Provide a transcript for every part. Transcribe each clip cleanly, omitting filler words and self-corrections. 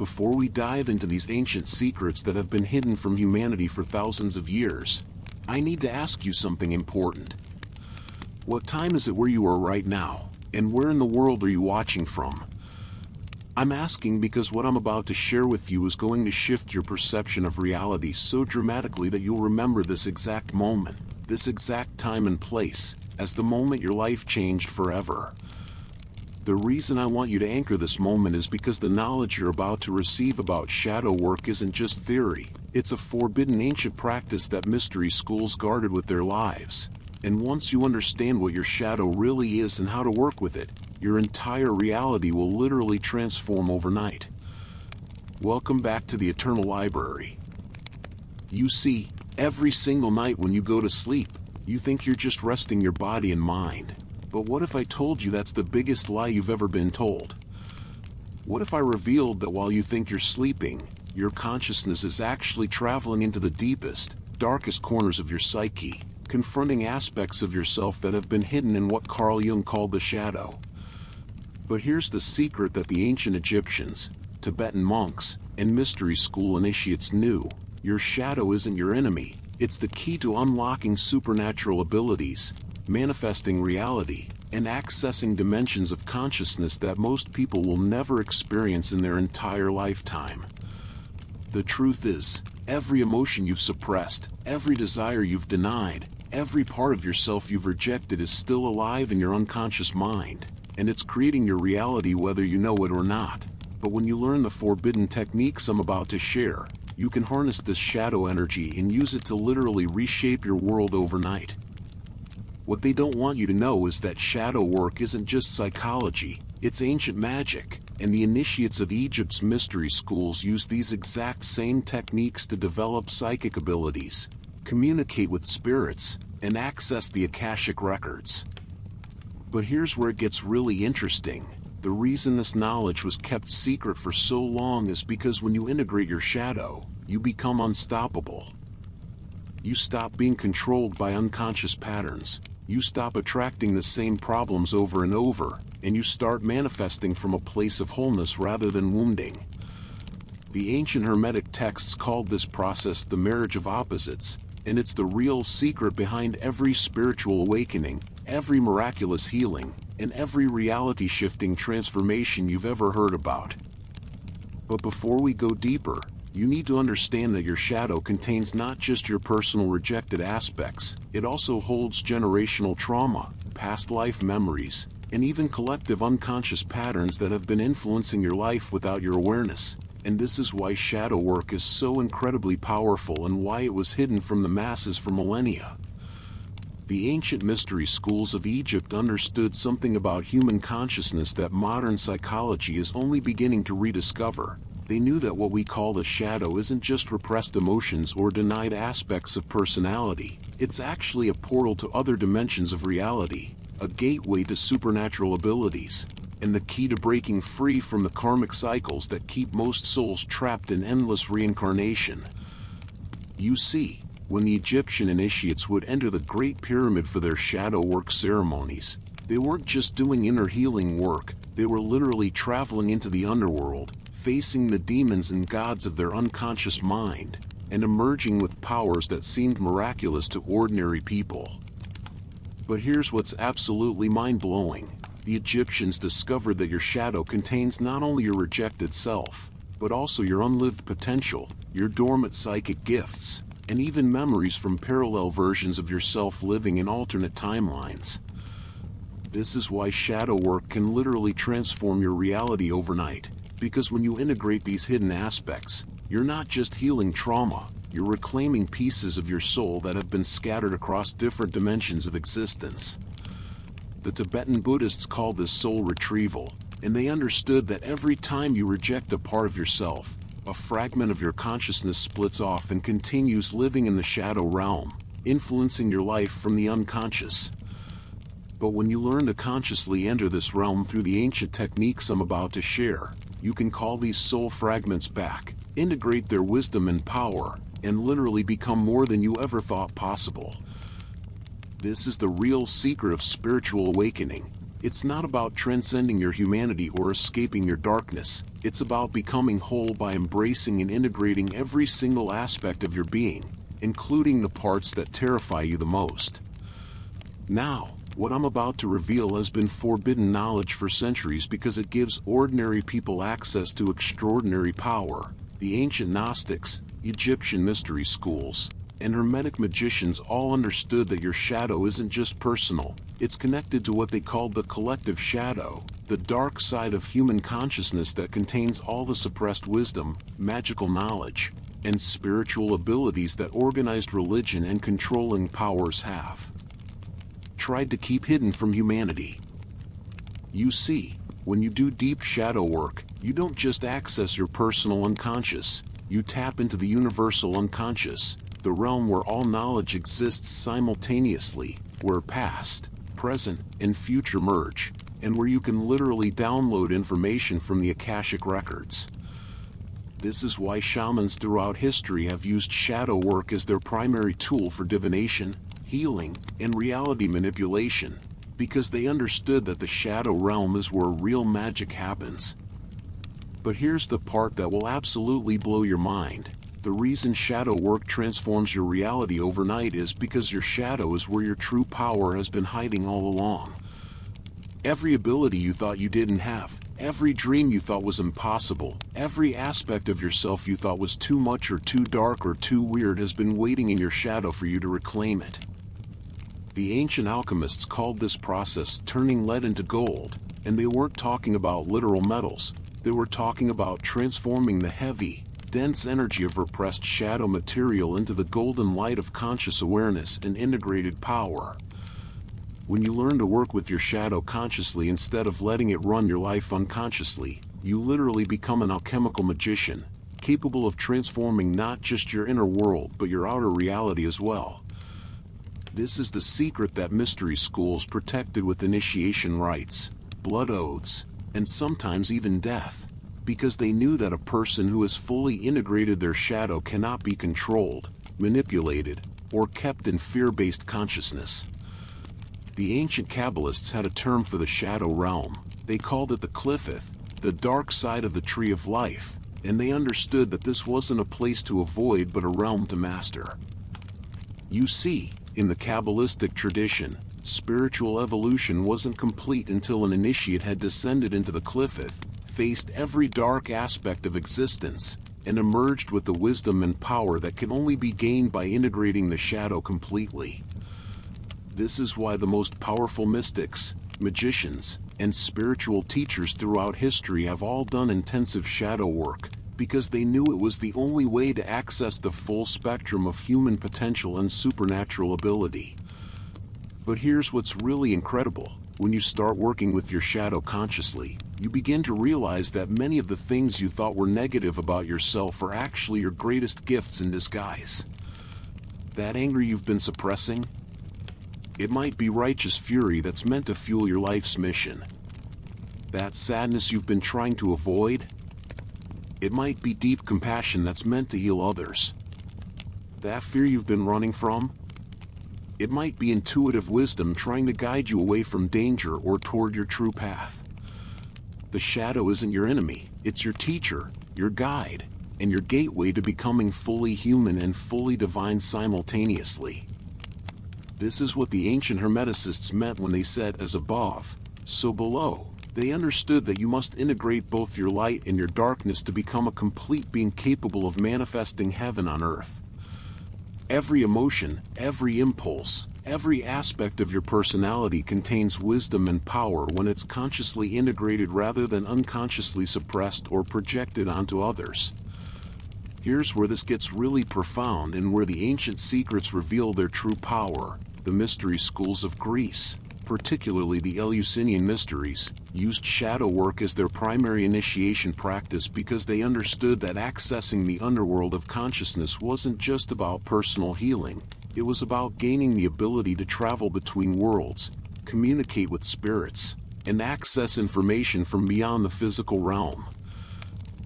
before we dive into these ancient secrets that have been hidden from humanity for thousands of years, I need to ask you something important. What time is it where you are right now, and where in the world are you watching from? I'm asking because what I'm about to share with you is going to shift your perception of reality so dramatically that you'll remember this exact moment, this exact time and place, as the moment your life changed forever. The reason I want you to anchor this moment is because the knowledge you're about to receive about shadow work isn't just theory, it's a forbidden ancient practice that mystery schools guarded with their lives. And once you understand what your shadow really is and how to work with it, your entire reality will literally transform overnight. Welcome back to the Eternal Library. You see, every single night when you go to sleep, you think you're just resting your body and mind. But what if I told you that's the biggest lie you've ever been told? What if I revealed that while you think you're sleeping, your consciousness is actually traveling into the deepest, darkest corners of your psyche, confronting aspects of yourself that have been hidden in what Carl Jung called the shadow? But here's the secret that the ancient Egyptians, Tibetan monks, and mystery school initiates knew. Your shadow isn't your enemy, it's the key to unlocking supernatural abilities, manifesting reality, and accessing dimensions of consciousness that most people will never experience in their entire lifetime. The truth is, every emotion you've suppressed, every desire you've denied, every part of yourself you've rejected is still alive in your unconscious mind, and it's creating your reality whether you know it or not. But when you learn the forbidden techniques I'm about to share, you can harness this shadow energy and use it to literally reshape your world overnight. What they don't want you to know is that shadow work isn't just psychology, it's ancient magic, and the initiates of Egypt's mystery schools use these exact same techniques to develop psychic abilities, communicate with spirits, and access the Akashic records. But here's where it gets really interesting. The reason this knowledge was kept secret for so long is because when you integrate your shadow, you become unstoppable. You stop being controlled by unconscious patterns. You stop attracting the same problems over and over, and you start manifesting from a place of wholeness rather than wounding. The ancient Hermetic texts called this process the marriage of opposites, and it's the real secret behind every spiritual awakening, every miraculous healing, and every reality-shifting transformation you've ever heard about. But before we go deeper, you need to understand that your shadow contains not just your personal rejected aspects, it also holds generational trauma, past life memories, and even collective unconscious patterns that have been influencing your life without your awareness. And this is why shadow work is so incredibly powerful and why it was hidden from the masses for millennia. The ancient mystery schools of Egypt understood something about human consciousness that modern psychology is only beginning to rediscover. They knew that what we call the shadow isn't just repressed emotions or denied aspects of personality, it's actually a portal to other dimensions of reality, a gateway to supernatural abilities, and the key to breaking free from the karmic cycles that keep most souls trapped in endless reincarnation. You see, when the Egyptian initiates would enter the Great Pyramid for their shadow work ceremonies, they weren't just doing inner healing work, they were literally traveling into the underworld, facing the demons and gods of their unconscious mind, and emerging with powers that seemed miraculous to ordinary people. But here's what's absolutely mind-blowing. The Egyptians discovered that your shadow contains not only your rejected self, but also your unlived potential, your dormant psychic gifts, and even memories from parallel versions of yourself living in alternate timelines. This is why shadow work can literally transform your reality overnight. Because when you integrate these hidden aspects, you're not just healing trauma, you're reclaiming pieces of your soul that have been scattered across different dimensions of existence. The Tibetan Buddhists call this soul retrieval, and they understood that every time you reject a part of yourself, a fragment of your consciousness splits off and continues living in the shadow realm, influencing your life from the unconscious. But when you learn to consciously enter this realm through the ancient techniques I'm about to share, you can call these soul fragments back, integrate their wisdom and power, and literally become more than you ever thought possible. This is the real secret of spiritual awakening. It's not about transcending your humanity or escaping your darkness. It's about becoming whole by embracing and integrating every single aspect of your being, including the parts that terrify you the most. Now, what I'm about to reveal has been forbidden knowledge for centuries because it gives ordinary people access to extraordinary power. The ancient Gnostics, Egyptian mystery schools, and Hermetic magicians all understood that your shadow isn't just personal, it's connected to what they called the collective shadow, the dark side of human consciousness that contains all the suppressed wisdom, magical knowledge, and spiritual abilities that organized religion and controlling powers have tried to keep hidden from humanity. You see, when you do deep shadow work, you don't just access your personal unconscious, you tap into the universal unconscious, the realm where all knowledge exists simultaneously, where past, present, and future merge, and where you can literally download information from the Akashic records. This is why shamans throughout history have used shadow work as their primary tool for divination, healing, and reality manipulation, because they understood that the shadow realm is where real magic happens. But here's the part that will absolutely blow your mind. The reason shadow work transforms your reality overnight is because your shadow is where your true power has been hiding all along. Every ability you thought you didn't have, every dream you thought was impossible, every aspect of yourself you thought was too much or too dark or too weird has been waiting in your shadow for you to reclaim it. The ancient alchemists called this process turning lead into gold, and they weren't talking about literal metals, they were talking about transforming the heavy, dense energy of repressed shadow material into the golden light of conscious awareness and integrated power. When you learn to work with your shadow consciously instead of letting it run your life unconsciously, you literally become an alchemical magician, capable of transforming not just your inner world but your outer reality as well. This is the secret that mystery schools protected with initiation rites, blood oaths, and sometimes even death, because they knew that a person who has fully integrated their shadow cannot be controlled, manipulated, or kept in fear-based consciousness. The ancient Kabbalists had a term for the shadow realm. They called it the Qliphoth, the dark side of the tree of life, and they understood that this wasn't a place to avoid but a realm to master. You see, in the Kabbalistic tradition, spiritual evolution wasn't complete until an initiate had descended into the Qliphoth, faced every dark aspect of existence, and emerged with the wisdom and power that can only be gained by integrating the shadow completely. This is why the most powerful mystics, magicians, and spiritual teachers throughout history have all done intensive shadow work, because they knew it was the only way to access the full spectrum of human potential and supernatural ability. But here's what's really incredible. When you start working with your shadow consciously, you begin to realize that many of the things you thought were negative about yourself are actually your greatest gifts in disguise. That anger you've been suppressing? It might be righteous fury that's meant to fuel your life's mission. That sadness you've been trying to avoid? It might be deep compassion that's meant to heal others. That fear you've been running from? It might be intuitive wisdom trying to guide you away from danger or toward your true path. The shadow isn't your enemy, it's your teacher, your guide, and your gateway to becoming fully human and fully divine simultaneously. This is what the ancient Hermeticists meant when they said, as above, so below. They understood that you must integrate both your light and your darkness to become a complete being capable of manifesting heaven on earth. Every emotion, every impulse, every aspect of your personality contains wisdom and power when it's consciously integrated rather than unconsciously suppressed or projected onto others. Here's where this gets really profound and where the ancient secrets reveal their true power. The mystery schools of Greece, particularly the Eleusinian mysteries, used shadow work as their primary initiation practice because they understood that accessing the underworld of consciousness wasn't just about personal healing, it was about gaining the ability to travel between worlds, communicate with spirits, and access information from beyond the physical realm.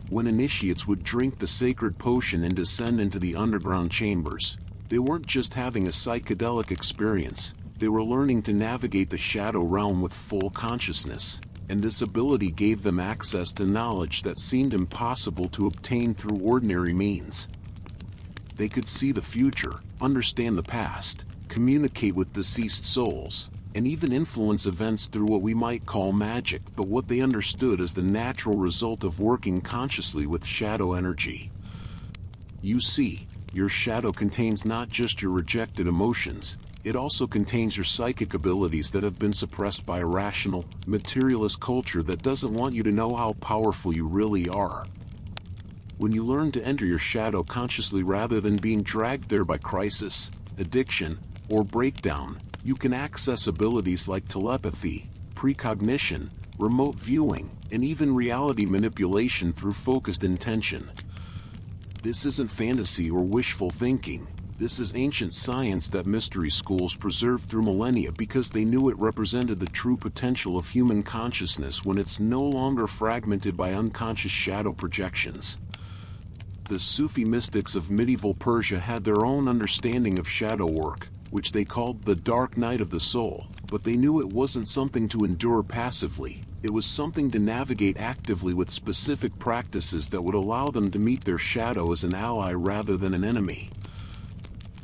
When initiates would drink the sacred potion and descend into the underground chambers, they weren't just having a psychedelic experience, They were learning to navigate the shadow realm with full consciousness, and this ability gave them access to knowledge that seemed impossible to obtain through ordinary means. They could see the future, understand the past, communicate with deceased souls, and even influence events through what we might call magic, but what they understood as the natural result of working consciously with shadow energy. You see, your shadow contains not just your rejected emotions, it also contains your psychic abilities that have been suppressed by a rational, materialist culture that doesn't want you to know how powerful you really are. When you learn to enter your shadow consciously rather than being dragged there by crisis, addiction, or breakdown, you can access abilities like telepathy, precognition, remote viewing, and even reality manipulation through focused intention. This isn't fantasy or wishful thinking. This is ancient science that mystery schools preserved through millennia because they knew it represented the true potential of human consciousness when it's no longer fragmented by unconscious shadow projections. The Sufi mystics of medieval Persia had their own understanding of shadow work, which they called the dark night of the soul, but they knew it wasn't something to endure passively. It was something to navigate actively with specific practices that would allow them to meet their shadow as an ally rather than an enemy.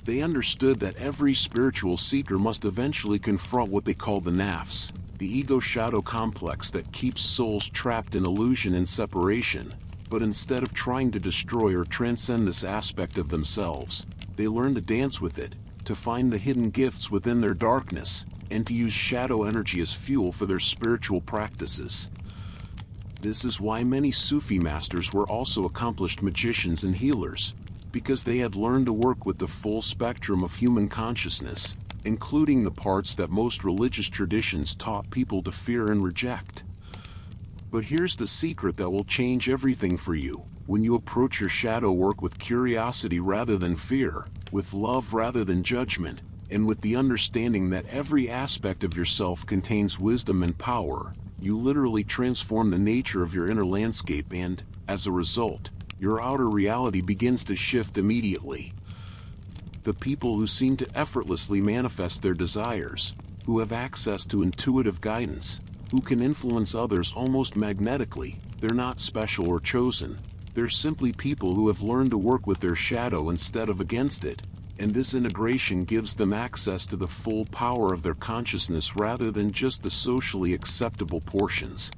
They understood that every spiritual seeker must eventually confront what they called the nafs, the ego-shadow complex that keeps souls trapped in illusion and separation. But instead of trying to destroy or transcend this aspect of themselves, they learn to dance with it, to find the hidden gifts within their darkness, and to use shadow energy as fuel for their spiritual practices. This is why many Sufi masters were also accomplished magicians and healers, because they had learned to work with the full spectrum of human consciousness, including the parts that most religious traditions taught people to fear and reject. But here's the secret that will change everything for you. When you approach your shadow work with curiosity rather than fear, with love rather than judgment, and with the understanding that every aspect of yourself contains wisdom and power, you literally transform the nature of your inner landscape and, as a result, your outer reality begins to shift immediately. The people who seem to effortlessly manifest their desires, who have access to intuitive guidance, who can influence others almost magnetically, they're not special or chosen. They're simply people who have learned to work with their shadow instead of against it, and this integration gives them access to the full power of their consciousness rather than just the socially acceptable portions.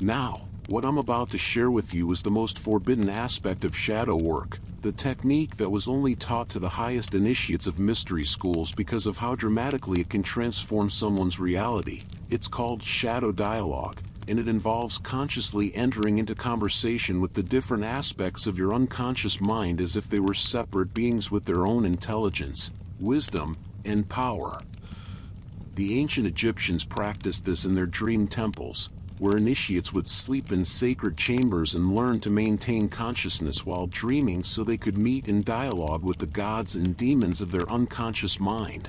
Now, what I'm about to share with you is the most forbidden aspect of shadow work, the technique that was only taught to the highest initiates of mystery schools because of how dramatically it can transform someone's reality. It's called shadow dialogue, and it involves consciously entering into conversation with the different aspects of your unconscious mind as if they were separate beings with their own intelligence, wisdom, and power. The ancient Egyptians practiced this in their dream temples, where initiates would sleep in sacred chambers and learn to maintain consciousness while dreaming so they could meet in dialogue with the gods and demons of their unconscious mind.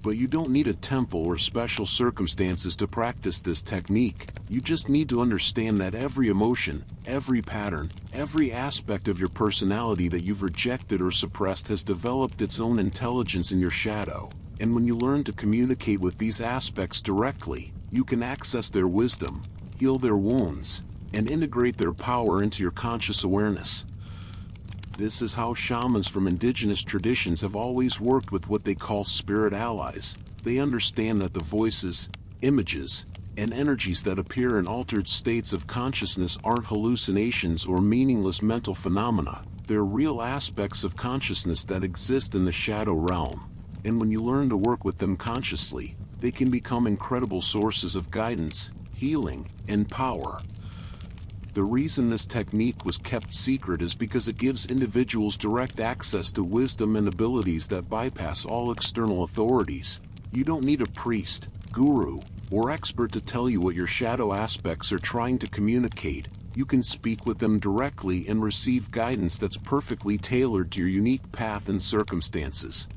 But you don't need a temple or special circumstances to practice this technique. You just need to understand that every emotion, every pattern, every aspect of your personality that you've rejected or suppressed has developed its own intelligence in your shadow. And when you learn to communicate with these aspects directly, you can access their wisdom, heal their wounds, and integrate their power into your conscious awareness. This is how shamans from indigenous traditions have always worked with what they call spirit allies. They understand that the voices, images, and energies that appear in altered states of consciousness aren't hallucinations or meaningless mental phenomena. They're real aspects of consciousness that exist in the shadow realm. And when you learn to work with them consciously, they can become incredible sources of guidance, healing, and power. The reason this technique was kept secret is because it gives individuals direct access to wisdom and abilities that bypass all external authorities. You don't need a priest, guru, or expert to tell you what your shadow aspects are trying to communicate. You can speak with them directly and receive guidance that's perfectly tailored to your unique path and circumstances.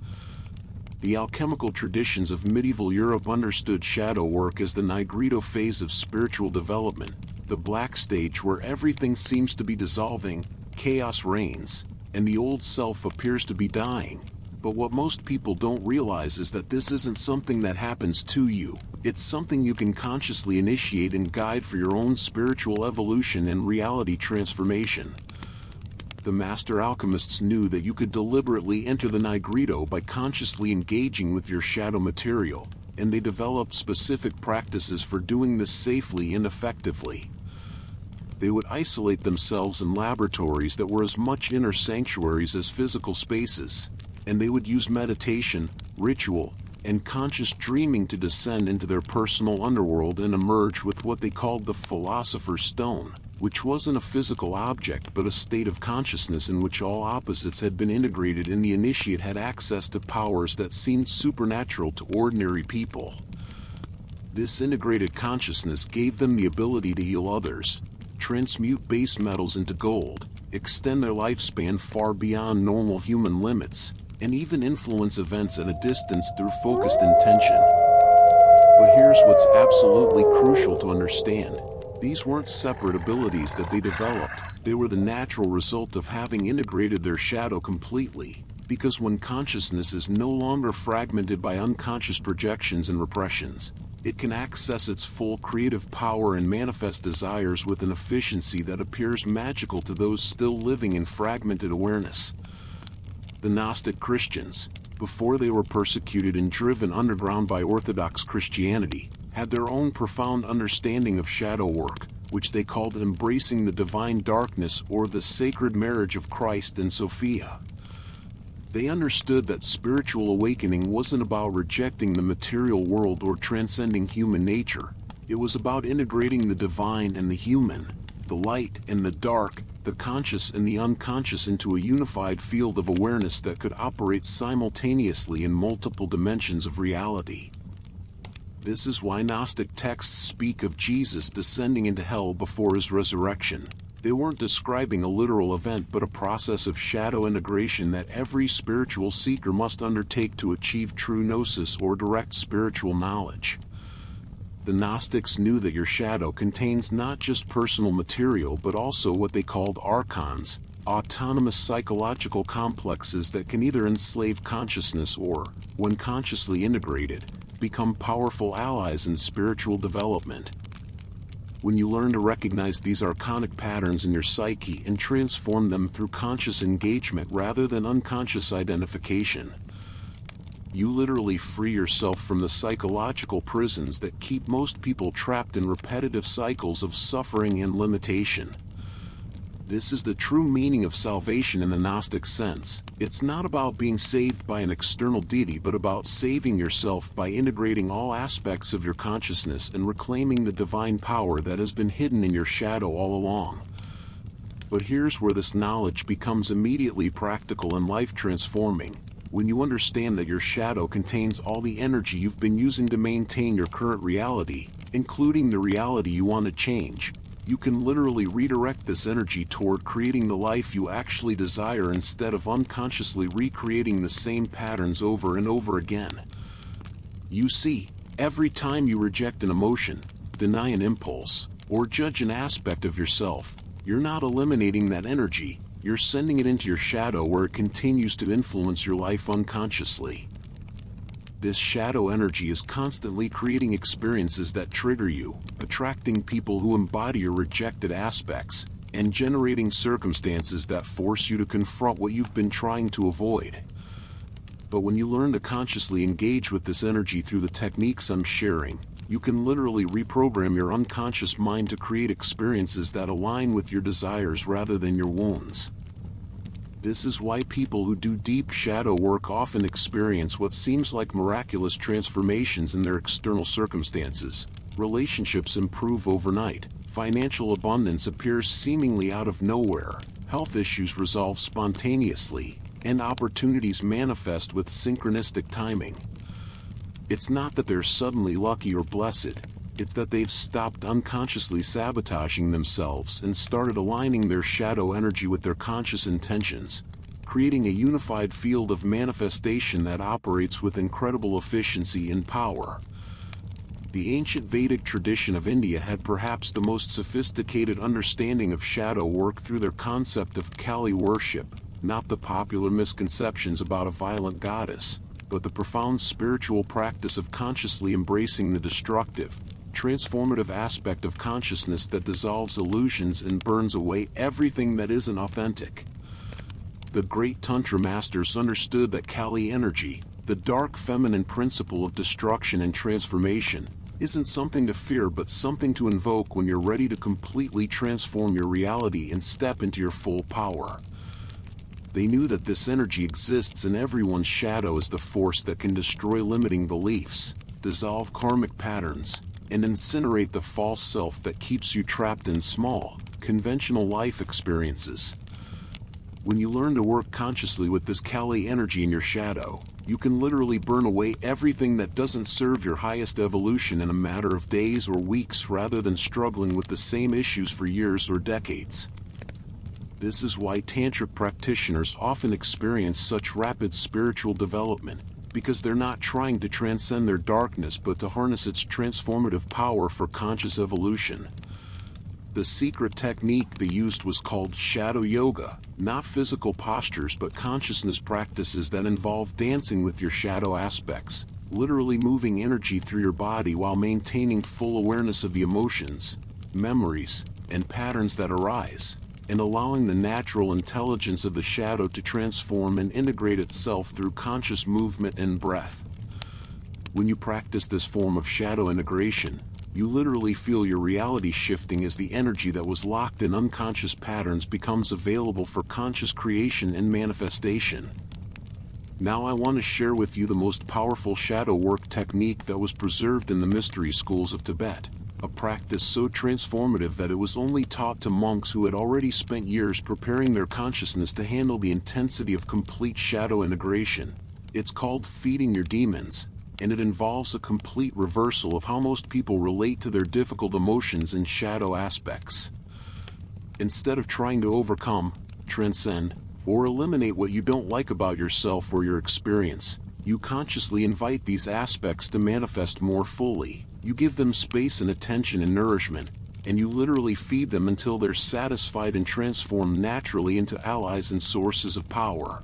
The alchemical traditions of medieval Europe understood shadow work as the Nigredo phase of spiritual development, the black stage where everything seems to be dissolving, chaos reigns, and the old self appears to be dying. But what most people don't realize is that this isn't something that happens to you. It's something you can consciously initiate and guide for your own spiritual evolution and reality transformation. The master alchemists knew that you could deliberately enter the Nigredo by consciously engaging with your shadow material, and they developed specific practices for doing this safely and effectively. They would isolate themselves in laboratories that were as much inner sanctuaries as physical spaces, and they would use meditation, ritual, and conscious dreaming to descend into their personal underworld and emerge with what they called the Philosopher's Stone, which wasn't a physical object but a state of consciousness in which all opposites had been integrated, and the initiate had access to powers that seemed supernatural to ordinary people. This integrated consciousness gave them the ability to heal others, transmute base metals into gold, extend their lifespan far beyond normal human limits, and even influence events at a distance through focused intention. But here's what's absolutely crucial to understand. These weren't separate abilities that they developed. They were the natural result of having integrated their shadow completely, because when consciousness is no longer fragmented by unconscious projections and repressions, it can access its full creative power and manifest desires with an efficiency that appears magical to those still living in fragmented awareness. The Gnostic Christians, before they were persecuted and driven underground by Orthodox Christianity, had their own profound understanding of shadow work, which they called embracing the divine darkness or the sacred marriage of Christ and Sophia. They understood that spiritual awakening wasn't about rejecting the material world or transcending human nature. It was about integrating the divine and the human, the light and the dark, the conscious and the unconscious into a unified field of awareness that could operate simultaneously in multiple dimensions of reality. This is why Gnostic texts speak of Jesus descending into hell before his resurrection. They weren't describing a literal event but a process of shadow integration that every spiritual seeker must undertake to achieve true gnosis or direct spiritual knowledge. The Gnostics knew that your shadow contains not just personal material but also what they called archons, autonomous psychological complexes that can either enslave consciousness or, when consciously integrated, become powerful allies in spiritual development. When you learn to recognize these archonic patterns in your psyche and transform them through conscious engagement rather than unconscious identification, you literally free yourself from the psychological prisons that keep most people trapped in repetitive cycles of suffering and limitation. This is the true meaning of salvation in the Gnostic sense. It's not about being saved by an external deity but about saving yourself by integrating all aspects of your consciousness and reclaiming the divine power that has been hidden in your shadow all along. But here's where this knowledge becomes immediately practical and life-transforming. When you understand that your shadow contains all the energy you've been using to maintain your current reality, including the reality you want to change, you can literally redirect this energy toward creating the life you actually desire instead of unconsciously recreating the same patterns over and over again. You see, every time you reject an emotion, deny an impulse, or judge an aspect of yourself, you're not eliminating that energy, you're sending it into your shadow where it continues to influence your life unconsciously. This shadow energy is constantly creating experiences that trigger you, attracting people who embody your rejected aspects, and generating circumstances that force you to confront what you've been trying to avoid. But when you learn to consciously engage with this energy through the techniques I'm sharing, you can literally reprogram your unconscious mind to create experiences that align with your desires rather than your wounds. This is why people who do deep shadow work often experience what seems like miraculous transformations in their external circumstances. Relationships improve overnight, financial abundance appears seemingly out of nowhere, health issues resolve spontaneously, and opportunities manifest with synchronistic timing. It's not that they're suddenly lucky or blessed, it's that they've stopped unconsciously sabotaging themselves and started aligning their shadow energy with their conscious intentions, creating a unified field of manifestation that operates with incredible efficiency and power. The ancient Vedic tradition of India had perhaps the most sophisticated understanding of shadow work through their concept of Kali worship, not the popular misconceptions about a violent goddess, but the profound spiritual practice of consciously embracing the destructive, transformative aspect of consciousness that dissolves illusions and burns away everything that isn't authentic. The great Tantra masters understood that Kali energy, the dark feminine principle of destruction and transformation, isn't something to fear but something to invoke when you're ready to completely transform your reality and step into your full power. They knew that this energy exists in everyone's shadow as the force that can destroy limiting beliefs, dissolve karmic patterns, and incinerate the false self that keeps you trapped in small, conventional life experiences. When you learn to work consciously with this Kali energy in your shadow, you can literally burn away everything that doesn't serve your highest evolution in a matter of days or weeks rather than struggling with the same issues for years or decades. This is why tantric practitioners often experience such rapid spiritual development, because they're not trying to transcend their darkness but to harness its transformative power for conscious evolution. The secret technique they used was called shadow yoga, not physical postures but consciousness practices that involve dancing with your shadow aspects, literally moving energy through your body while maintaining full awareness of the emotions, memories, and patterns that arise, and allowing the natural intelligence of the shadow to transform and integrate itself through conscious movement and breath. When you practice this form of shadow integration, you literally feel your reality shifting as the energy that was locked in unconscious patterns becomes available for conscious creation and manifestation. Now I want to share with you the most powerful shadow work technique that was preserved in the mystery schools of Tibet, a practice so transformative that it was only taught to monks who had already spent years preparing their consciousness to handle the intensity of complete shadow integration. It's called feeding your demons, and it involves a complete reversal of how most people relate to their difficult emotions and shadow aspects. Instead of trying to overcome, transcend, or eliminate what you don't like about yourself or your experience, you consciously invite these aspects to manifest more fully. You give them space and attention and nourishment, and you literally feed them until they're satisfied and transformed naturally into allies and sources of power.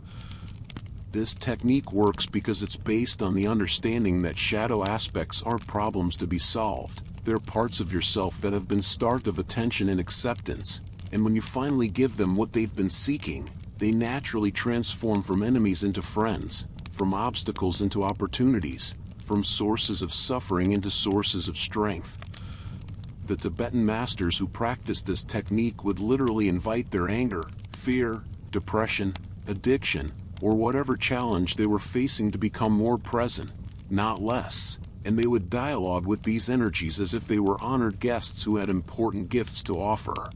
This technique works because it's based on the understanding that shadow aspects aren't problems to be solved. They're parts of yourself that have been starved of attention and acceptance, and when you finally give them what they've been seeking, they naturally transform from enemies into friends, from obstacles into opportunities, from sources of suffering into sources of strength. The Tibetan masters who practiced this technique would literally invite their anger, fear, depression, addiction, or whatever challenge they were facing to become more present, not less, and they would dialogue with these energies as if they were honored guests who had important gifts to offer.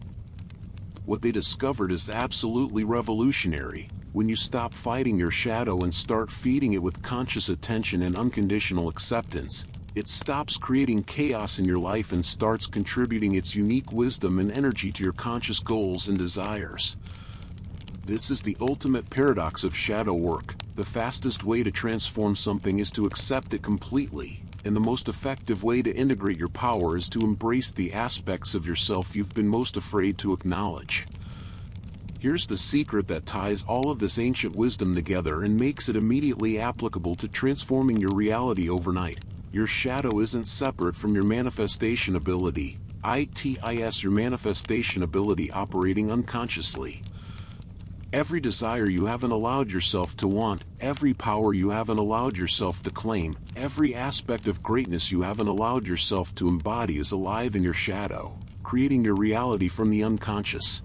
What they discovered is absolutely revolutionary. When you stop fighting your shadow and start feeding it with conscious attention and unconditional acceptance, it stops creating chaos in your life and starts contributing its unique wisdom and energy to your conscious goals and desires. This is the ultimate paradox of shadow work. The fastest way to transform something is to accept it completely, and the most effective way to integrate your power is to embrace the aspects of yourself you've been most afraid to acknowledge. Here's the secret that ties all of this ancient wisdom together and makes it immediately applicable to transforming your reality overnight. Your shadow isn't separate from your manifestation ability, your manifestation ability operating unconsciously. Every desire you haven't allowed yourself to want, every power you haven't allowed yourself to claim, every aspect of greatness you haven't allowed yourself to embody is alive in your shadow, creating your reality from the unconscious.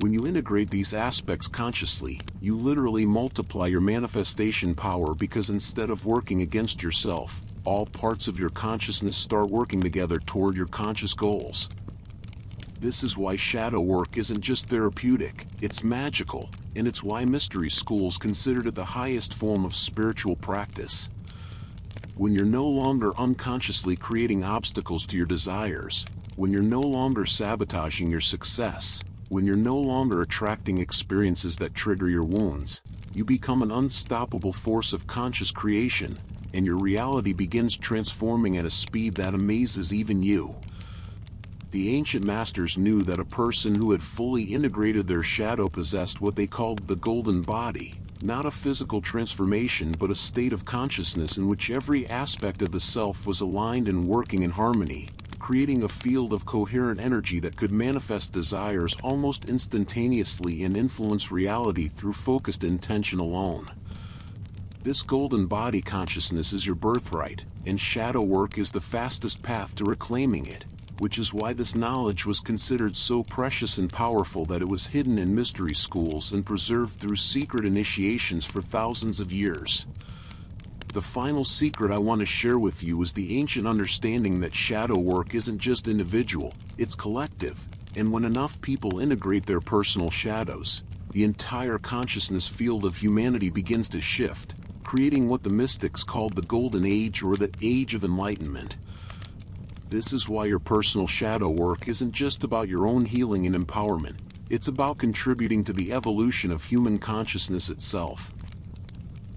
When you integrate these aspects consciously, you literally multiply your manifestation power because instead of working against yourself, all parts of your consciousness start working together toward your conscious goals. This is why shadow work isn't just therapeutic, it's magical, and it's why mystery schools considered it the highest form of spiritual practice. When you're no longer unconsciously creating obstacles to your desires, when you're no longer sabotaging your success, when you're no longer attracting experiences that trigger your wounds, you become an unstoppable force of conscious creation, and your reality begins transforming at a speed that amazes even you. The ancient masters knew that a person who had fully integrated their shadow possessed what they called the golden body, not a physical transformation but a state of consciousness in which every aspect of the self was aligned and working in harmony, creating a field of coherent energy that could manifest desires almost instantaneously and influence reality through focused intention alone. This golden body consciousness is your birthright, and shadow work is the fastest path to reclaiming it, which is why this knowledge was considered so precious and powerful that it was hidden in mystery schools and preserved through secret initiations for thousands of years. The final secret I want to share with you is the ancient understanding that shadow work isn't just individual, it's collective, and when enough people integrate their personal shadows, the entire consciousness field of humanity begins to shift, creating what the mystics called the Golden Age or the Age of Enlightenment. This is why your personal shadow work isn't just about your own healing and empowerment, it's about contributing to the evolution of human consciousness itself.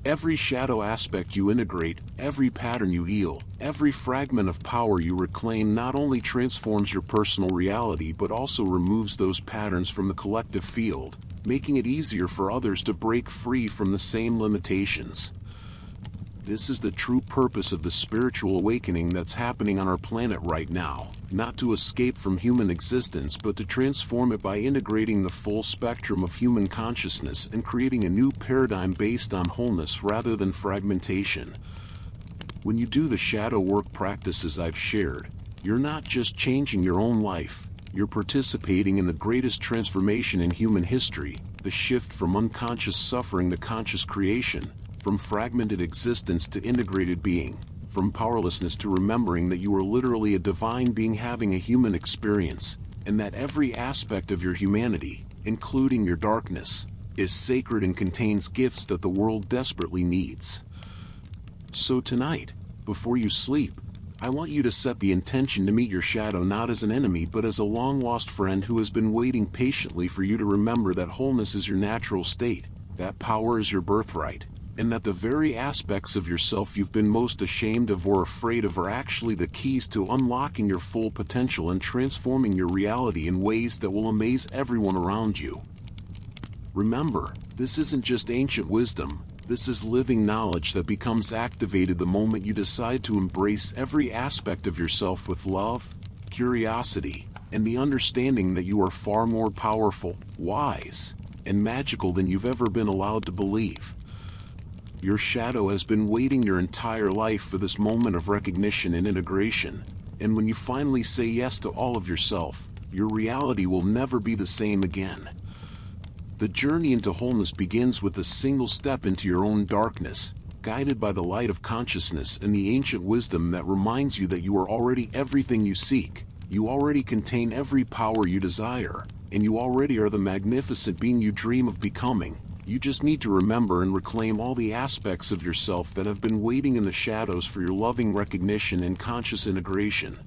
Every shadow aspect you integrate, every pattern you heal, every fragment of power you reclaim not only transforms your personal reality but also removes those patterns from the collective field, making it easier for others to break free from the same limitations. This is the true purpose of the spiritual awakening that's happening on our planet right now, not to escape from human existence but to transform it by integrating the full spectrum of human consciousness and creating a new paradigm based on wholeness rather than fragmentation. When you do the shadow work practices I've shared, you're not just changing your own life, you're participating in the greatest transformation in human history, the shift from unconscious suffering to conscious creation, from fragmented existence to integrated being, from powerlessness to remembering that you are literally a divine being having a human experience, and that every aspect of your humanity, including your darkness, is sacred and contains gifts that the world desperately needs. So tonight, before you sleep, I want you to set the intention to meet your shadow not as an enemy but as a long-lost friend who has been waiting patiently for you to remember that wholeness is your natural state, that power is your birthright, and that the very aspects of yourself you've been most ashamed of or afraid of are actually the keys to unlocking your full potential and transforming your reality in ways that will amaze everyone around you. Remember, this isn't just ancient wisdom, this is living knowledge that becomes activated the moment you decide to embrace every aspect of yourself with love, curiosity, and the understanding that you are far more powerful, wise, and magical than you've ever been allowed to believe. Your shadow has been waiting your entire life for this moment of recognition and integration, and when you finally say yes to all of yourself, your reality will never be the same again. The journey into wholeness begins with a single step into your own darkness, guided by the light of consciousness and the ancient wisdom that reminds you that you are already everything you seek, you already contain every power you desire, and you already are the magnificent being you dream of becoming. You just need to remember and reclaim all the aspects of yourself that have been waiting in the shadows for your loving recognition and conscious integration.